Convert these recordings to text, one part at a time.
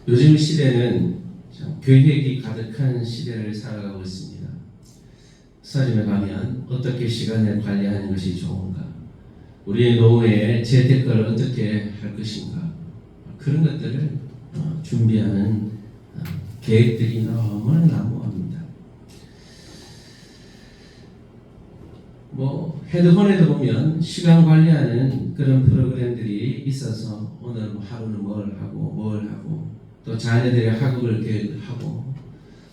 요즘 시대는 계획이 가득한 시대를 살아가고 있습니다. 서점에 가면 어떻게 시간을 관리하는 것이 좋은가? 우리의 노후에 재테크를 어떻게 할 것인가? 그런 것들을 준비하는 계획들이 너무나 난무합니다. 헤드폰에도 보면 시간 관리하는 그런 프로그램들이 있어서 오늘 하루는 뭘 하고 또 자녀들의 학업을 계획하고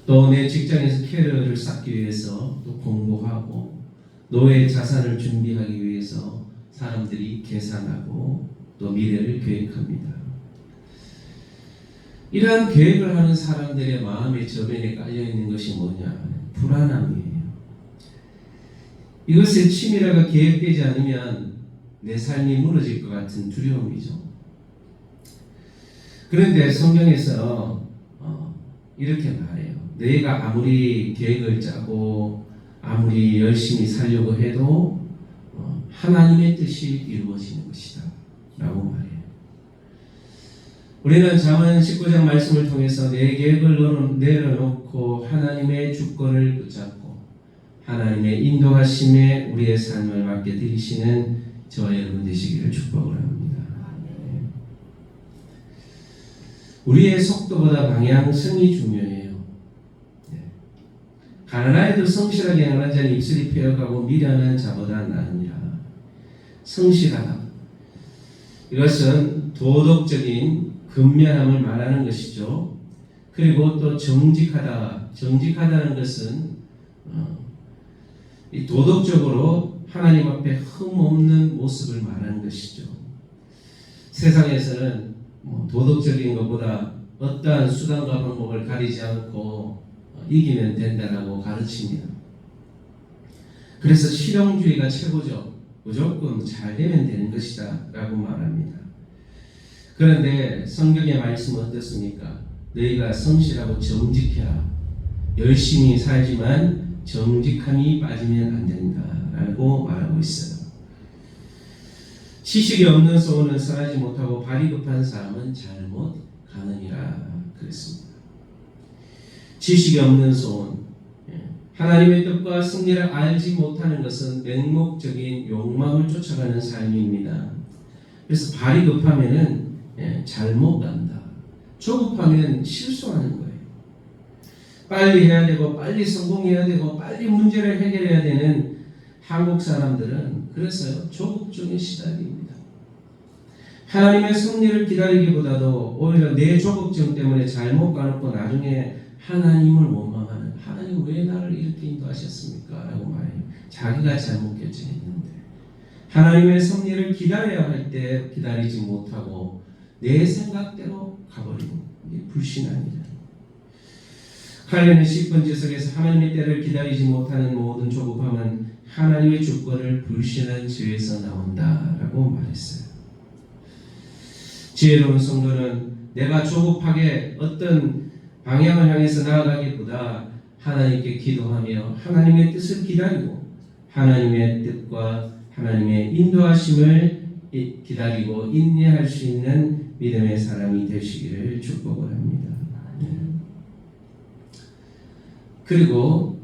또 내 직장에서 캐리어를 쌓기 위해서 또 공부하고 노후의 자산을 준비하기 위해서 사람들이 계산하고 또 미래를 계획합니다. 이러한 계획을 하는 사람들의 마음의 저변에 깔려있는 것이 뭐냐? 불안함이에요. 이것을 치밀하게 계획되지 않으면 내 삶이 무너질 것 같은 두려움이죠. 그런데 성경에서 이렇게 말해요. 너희가 아무리 계획을 짜고 아무리 열심히 살려고 해도 하나님의 뜻이 이루어지는 것이다 라고 말해요. 우리는 잠언 19장 말씀을 통해서 내 계획을 내려놓고 하나님의 주권을 붙잡고 하나님의 인도하심에 우리의 삶을 맡겨 드리시는 저와 여러분 되시기를 축복을 합니다. 우리의 속도보다 방향성이 중요해요. 가난하여도 성실하게 행하는 자는 입술이 패어가고 미련한 자보다 나으니라. 성실하다. 이것은 도덕적인 근면함을 말하는 것이죠. 그리고 또 정직하다. 정직하다는 것은 이 도덕적으로 하나님 앞에 흠없는 모습을 말하는 것이죠. 세상에서는 도덕적인 것보다 어떠한 수단과 방법을 가리지 않고 이기면 된다라고 가르칩니다. 그래서 실용주의가 최고죠. 무조건 잘 되면 되는 것이다 라고 말합니다. 그런데 성경의 말씀은 어떻습니까? 너희가 성실하고 정직해라. 열심히 살지만 정직함이 빠지면 안 된다라고 말하고 있어요. 지식이 없는 소원은 선하지 못하고 발이 급한 사람은 잘못 가느니라 그랬습니다. 지식이 없는 소원, 하나님의 뜻과 승리를 알지 못하는 것은 맹목적인 욕망을 쫓아가는 삶입니다. 그래서 발이 급하면은 잘못 간다. 조급하면 실수하는 거예요. 빨리 해야 되고 빨리 성공해야 되고 빨리 문제를 해결해야 되는 한국 사람들은 그래서 조급증에 시달립니다. 하나님의 승리를 기다리기보다도 오히려 내 조급증 때문에 잘못 가놓고 나중에 하나님을 원망하는, 하나님 왜 나를 이렇게 인도하셨습니까? 라고 말해요. 자기가 잘못 결정했는데 하나님의 승리를 기다려야 할 때 기다리지 못하고 내 생각대로 가버리는 게 불신앙이다. 칼빈의 10번 지석에서 하나님의 때를 기다리지 못하는 모든 조급함은 하나님의 주권을 불신한 죄에서 나온다라고 말했어요. 지혜로운 성도는 내가 조급하게 어떤 방향을 향해서 나아가기보다 하나님께 기도하며 하나님의 뜻을 기다리고 하나님의 뜻과 하나님의 인도하심을 기다리고 인내할 수 있는 믿음의 사람이 되시기를 축복을 합니다. 그리고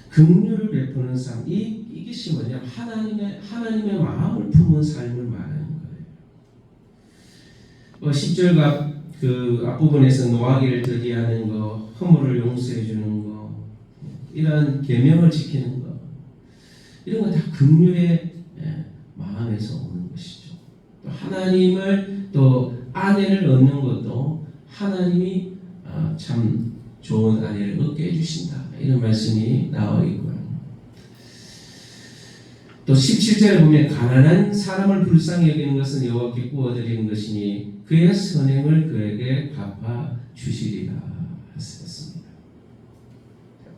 긍휼을 베푸는 삶, 이것이 뭐냐면 하나님의 마음을 품은 삶을 말하는 거예요. 10절과 그 앞부분에서 노하기를 더디하는 거, 허물을 용서해 주는 거, 이런 계명을 지키는 거, 이런 거 다 긍휼의 마음에서 오는 것이죠. 또 하나님을 또 아내를 얻는 것도 하나님이 참 좋은 아내를 얻게 해주신다. 이런 말씀이 나와 있고요. 또 17절에 보면 가난한 사람을 불쌍히 여기는 것은 여호와께 구워드리는 것이니 그의 선행을 그에게 갚아 주시리라 하셨습니다.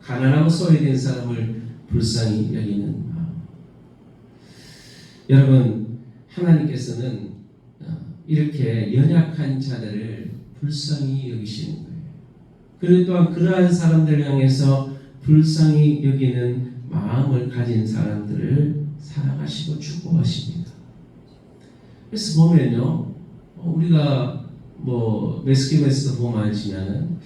가난하고 소외된 사람을 불쌍히 여기는 마음. 여러분, 하나님께서는 이렇게 연약한 자들을 불쌍히 여기시는 거예요. 그리고 또한 그러한 사람들을 향해서 불쌍히 여기는 마음을 가진 사람들을 사랑하시고 축복하십니다. 그래서 보면요, 우리가 뭐 매스컴에서도 보면 알지만은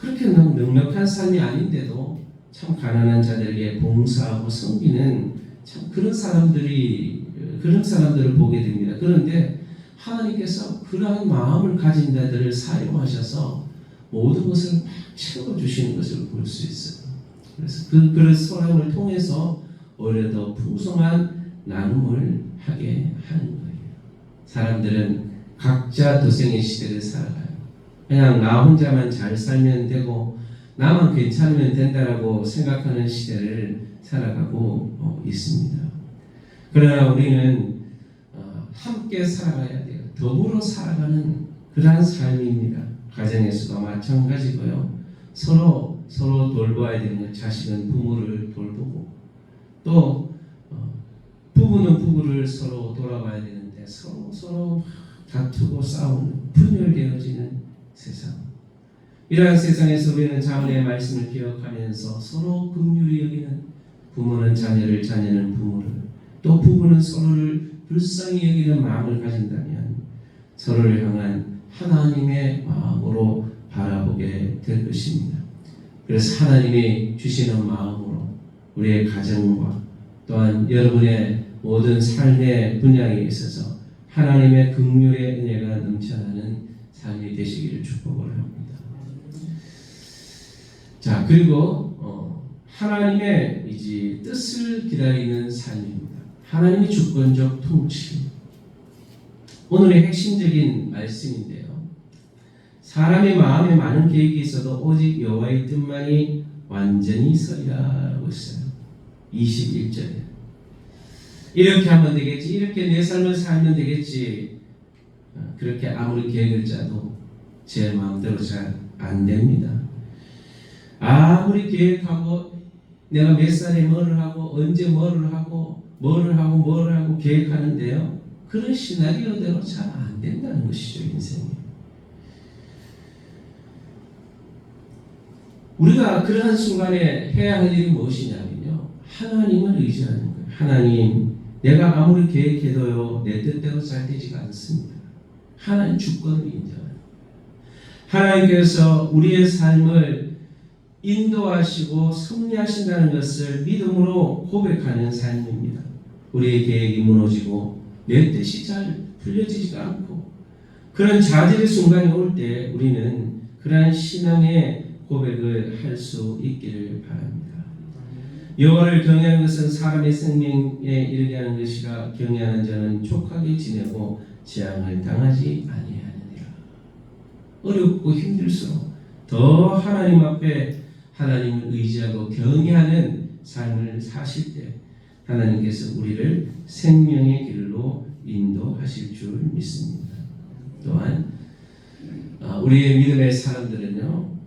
그렇게 넉넉한 삶이 아닌데도 참 가난한 자들에게 봉사하고 섬기는 참 그런 사람들을 보게 됩니다. 그런데 하나님께서 그러한 마음을 가진 자들을 사용하셔서 모든 것을 막 채워주시는 것을 볼 수 있어요. 그래서 그런 사람을 통해서 오히려 더 풍성한 나눔을 하게 하는 거예요. 사람들은 각자 도생의 시대를 살아가요. 그냥 나 혼자만 잘 살면 되고 나만 괜찮으면 된다라고 생각하는 시대를 살아가고 있습니다. 그러나 우리는 함께 살아가야 돼요. 더불어 살아가는 그러한 삶입니다. 가정에서도 마찬가지고요. 서로 돌봐야 되는 것. 자식은 부모를 돌보고 또 부부는 부부를 서로 돌아봐야 되는데 서로 다투고 싸우는 분열되어지는 세상. 이러한 세상에서 우리는 자문의 말씀을 기억하면서 서로 긍휼히 여기는 부모는 자녀를, 자녀는 부모를, 또 부부는 서로를 불쌍히 여기는 마음을 가진다면 서로를 향한 하나님의 마음으로 바라보게 될 것입니다. 그래서 하나님이 주시는 마음으로 우리의 가정과 또한 여러분의 모든 삶의 분야에 있어서 하나님의 긍휼의 은혜가 넘쳐나는 삶이 되시기를 축복을 합니다. 자, 그리고 하나님의 이제 뜻을 기다리는 삶입니다. 하나님의 주권적 통치. 오늘의 핵심적인 말씀인데요. 사람의 마음에 많은 계획이 있어도 오직 여호와의 뜻만이 완전히 서리라고 했어요. 21절에 이렇게 하면 되겠지, 이렇게 내 삶을 살면 되겠지, 그렇게 아무리 계획을 짜도 제 마음대로 잘 안 됩니다. 아무리 계획하고 내가 몇 살에 뭐를 하고 언제 뭐를 하고 계획하는데요, 그런 시나리오대로 잘 안 된다는 것이죠. 인생이. 우리가 그러한 순간에 해야 할 일이 무엇이냐면요, 하나님을 의지하는 거예요. 하나님, 내가 아무리 계획해도요 내 뜻대로 잘 되지가 않습니다. 하나님 주권을 인정합니다. 하나님께서 우리의 삶을 인도하시고 섭리하신다는 것을 믿음으로 고백하는 삶입니다. 우리의 계획이 무너지고 내 뜻이 잘 풀려지지가 않고 그런 좌절의 순간이 올 때 우리는 그러한 신앙의 고백을 할 수 있기를 바랍니다. 여호와를 경외하는 것은 사람의 생명에 이르게 하는 것이라 경외하는 자는 족하게 지내고 재앙을 당하지 아니하느니라. 어렵고 힘들수록 더 하나님 앞에 하나님을 의지하고 경외하는 삶을 사실 때 하나님께서 우리를 생명의 길로 인도하실 줄 믿습니다. 또한 우리의 믿음의 사람들은요,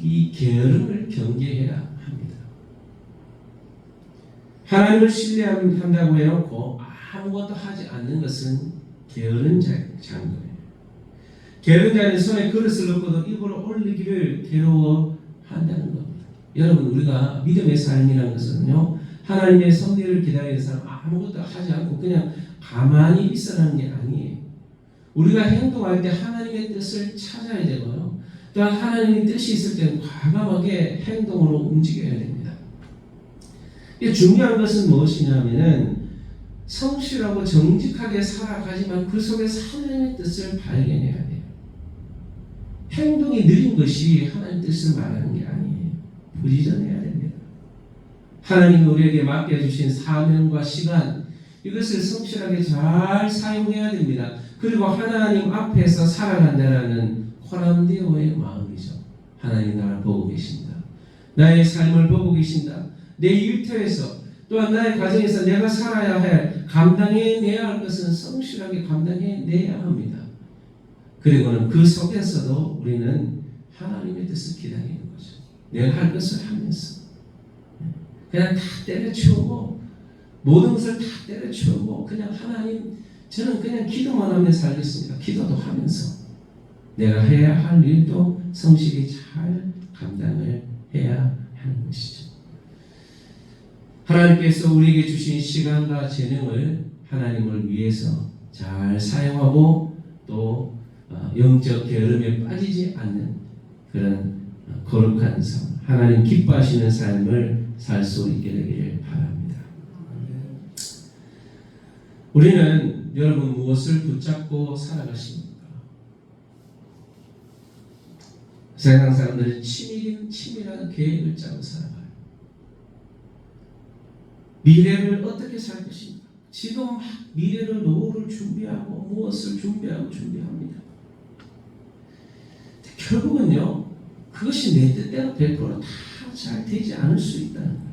이 게으름을 경계해야 합니다. 하나님을 신뢰한다고 해놓고 아무것도 하지 않는 것은 게으른 자인 거예요. 게으른 자는 손에 그릇을 넣고도 입으로 올리기를 괴로워한다는 겁니다. 여러분, 우리가 믿음의 삶이라는 것은요, 하나님의 섭리를 기다리는 사람 아무것도 하지 않고 그냥 가만히 있으라는 게 아니에요. 우리가 행동할 때 하나님의 뜻을 찾아야 되고요, 또한 하나님의 뜻이 있을 때는 과감하게 행동으로 움직여야 됩니다. 중요한 것은 무엇이냐면은 성실하고 정직하게 살아가지만 그 속에서 하나님의 뜻을 발견해야 돼요. 행동이 느린 것이 하나님의 뜻을 말하는 게 아니에요. 부지런해야 됩니다. 하나님이 우리에게 맡겨주신 사명과 시간, 이것을 성실하게 잘 사용해야 됩니다. 그리고 하나님 앞에서 살아간다라는 코람데오의 마음이죠. 하나님 나를 보고 계신다. 나의 삶을 보고 계신다. 내 일터에서 또한 나의 가정에서 내가 살아야 할, 감당해내야 할 것은 성실하게 감당해내야 합니다. 그리고는 그 속에서도 우리는 하나님의 뜻을 기다리는 거죠. 내가 할 것을 하면서 그냥 다 때려치우고 모든 것을 다 때려치우고 그냥 하나님, 저는 그냥 기도만 하며 살겠습니다. 기도도 하면서 내가 해야 할 일도 성실히 잘 감당을 해야 하는 것이죠. 하나님께서 우리에게 주신 시간과 재능을 하나님을 위해서 잘 사용하고 또 영적 게으름에 빠지지 않는 그런 거룩한 삶, 하나님 기뻐하시는 삶을 살 수 있게 되기를 바랍니다. 우리는 여러분 무엇을 붙잡고 살아가십니까? 세상 사람들은 치밀한 계획을 짜고 살아가요. 미래를 어떻게 살 것인가? 지금 막 미래를 노후를 준비하고 무엇을 준비합니다. 결국은요, 그것이 내 뜻대로 100% 다 잘 되지 않을 수 있다는 거예요.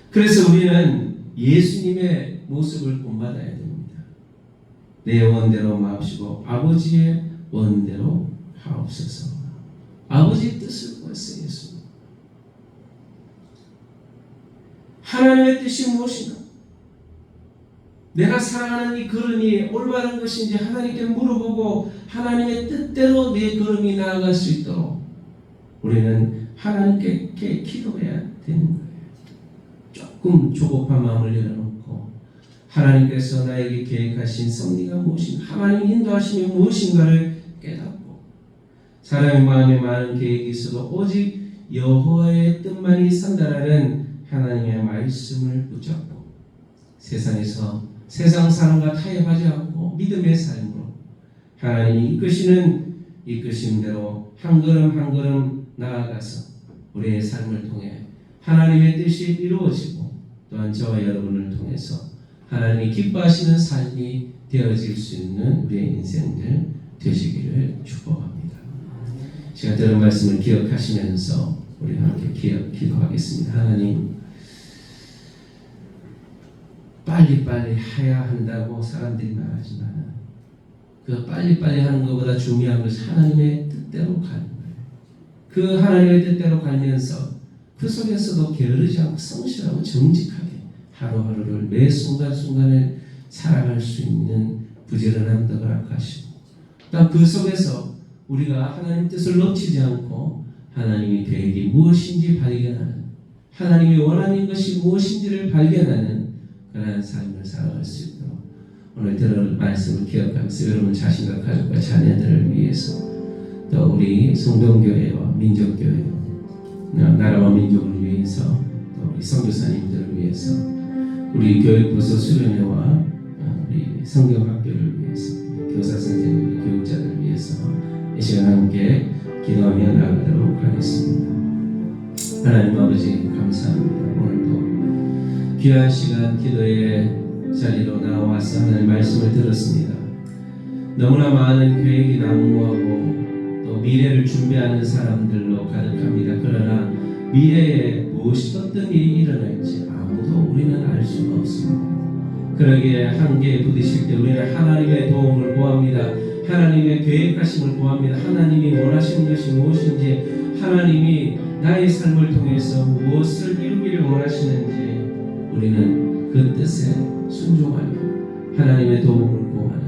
그래서 우리는 예수님의 모습을 본받아야 됩니다. 내 원대로 마옵시고 아버지의 원대로 하옵소서. 아버지의 뜻을 구했어요. 예수님. 하나님의 뜻이 무엇인가? 내가 사랑하는 이 걸음이 올바른 것인지 하나님께 물어보고 하나님의 뜻대로 내 걸음이 나아갈 수 있도록 우리는 하나님께 기도해야 되는 거예요. 조금 조급한 마음을 열어놓고 하나님께서 나에게 계획하신 섭리가 무엇인가, 하나님 인도하심이 무엇인가를 깨닫고 사람의 마음에 많은 계획이 있어도 오직 여호와의 뜻만이 산다라는 하나님의 말씀을 붙잡고 세상 사람과 타협하지 않고 믿음의 삶으로 하나님이 이끄시는 대로 한 걸음 한 걸음 나아가서 우리의 삶을 통해 하나님의 뜻이 이루어지고 또한 저와 여러분을 통해서 하나님이 기뻐하시는 삶이 되어질 수 있는 우리의 인생들 되시기를 축복합니다. 제가 들은 말씀을 기억하시면서 우리 함께 기도하겠습니다. 하나님, 빨리빨리 해야 한다고 사람들이 말하지만 그 빨리빨리 하는 것보다 중요한 것은 하나님의 뜻대로 가는 거예요. 그 하나님의 뜻대로 가면서 그 속에서도 게으르지 않고 성실하고 정직하게 하루하루를 매 순간순간을 살아갈 수 있는 부지런함도 허락하시고 또 그 속에서 우리가 하나님 뜻을 놓치지 않고 하나님의 계획이 무엇인지 발견하는, 하나님이 원하는 것이 무엇인지를 발견하는 그러한 삶을 살아갈 수 있도록 오늘 들은 말씀을 기억하면서 여러분 자신과 가족과 자녀들을 위해서 또 우리 성동교회와 민족교회, 나라와 민족을 위해서 또 우리 선교사님들을 위해서 우리 교육부서 수련회와 우리 성경학교를 위해서 교사 선생님, 교육자들을 위해서 이 시간 함께 기도하며 나가도록 하겠습니다. 하나님 아버지 감사합니다. 오늘도 귀한 시간 기도의 자리로 나와서 하나님 말씀을 들었습니다. 너무나 많은 계획이 난무하고 또 미래를 준비하는 사람들로 가득합니다. 그러나 미래에 무엇이 어떤 일이 일어날지 아무도 우리는 알 수가 없습니다. 그러기에 한계에 부딪힐 때 우리는 하나님의 도움을 구합니다. 하나님의 계획하심을 구합니다. 하나님이 원하시는 것이 무엇인지, 하나님이 나의 삶을 통해서 무엇을 이루기를 원하시는지 우리는 그 뜻에 순종하며 하나님의 도움을 구하는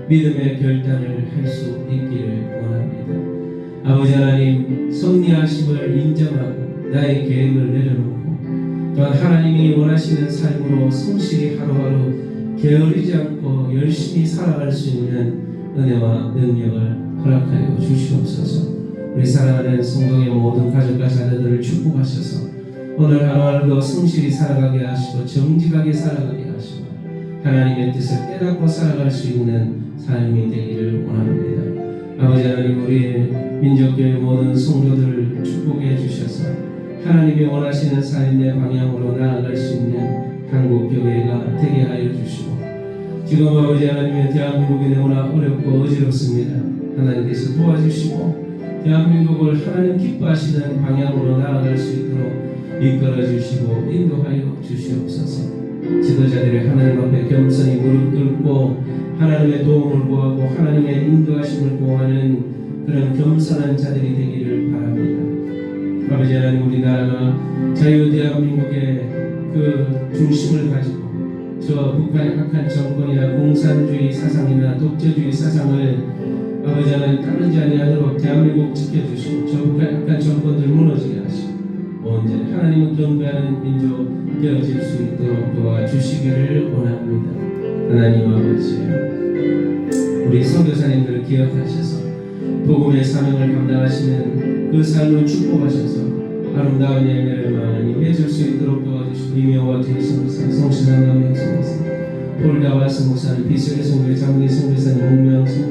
믿음의 결단을 할 수 있기를 원합니다. 아버지 하나님, 섭리하심을 인정하고 나의 계획을 내려놓고 또한 하나님이 원하시는 삶으로 성실히 하루하루 게으르지 않고 열심히 살아갈 수 있는 은혜와 능력을 허락하여 주시옵소서. 우리 사랑하는 성도의 모든 가족과 자녀들을 축복하셔서 오늘 하루하루도 성실히 살아가게 하시고 정직하게 살아가게 하시고 하나님의 뜻을 깨닫고 살아갈 수 있는 삶이 되기를 원합니다. 아버지 하나님, 우리 민족교회 모든 성도들을 축복해 주셔서 하나님이 원하시는 삶의 방향으로 나아갈 수 있는 한국교회가 되게 하여 주시고 지금 아버지 하나님의 대한민국이 너무나 어렵고 어지럽습니다. 하나님께서 도와주시고 대한민국을 하나님 기뻐하시는 방향으로 나아갈 수 있도록 이끌어 주시고 인도하여 주시옵소서. 지도자들이 하나님 앞에 겸손히 무릎 꿇고 하나님의 도움을 구하고 하나님의 인도하심을 구하는 그런 겸손한 자들이 되기를 바랍니다. 아버지 하나님, 우리나라가 자유 대한민국의 그 중심을 가지고 저 북한의 악한 정권이나 공산주의 사상이나 독재주의 사상을 아버지 하나님 따르지 아니하도록 대한민국 지켜주시고 저 북한의 악한 정권들 무너지게 하시고 온전히 하나님을 경배하는 민족 되어질 수 있도록 도와주시기를 원합니다. 하나님 아버지, 우리 선교사님들을 기억하셔서 복음의 사명을 감당하시는 그 삶을 축복하셔서 아름다운 예배를 많이 맺을 수 있도록 도와주시고 임여와 계신 성신한 남의 성교사 폴가와 성교사님 비서의 성교회 장로의 성교사님 목명 성교사